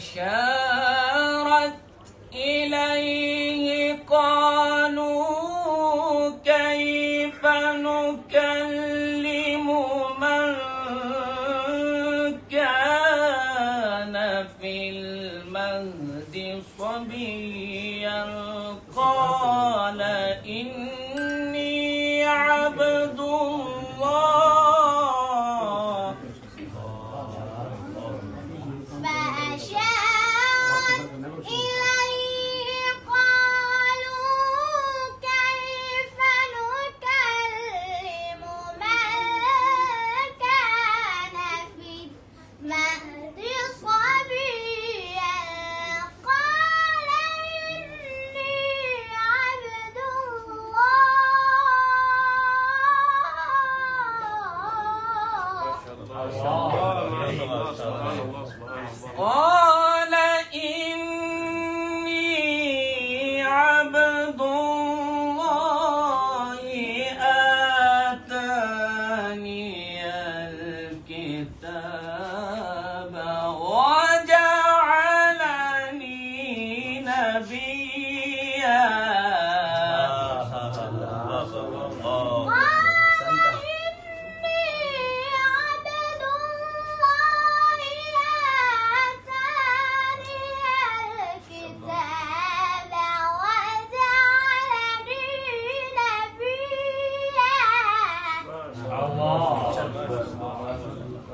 فأشارت إليه قالوا كيف نكلم من كان في المهد صبيا قال إني عبد الله قال إني عبد الله آتاني الكتاب وجعلني نبيا Allah.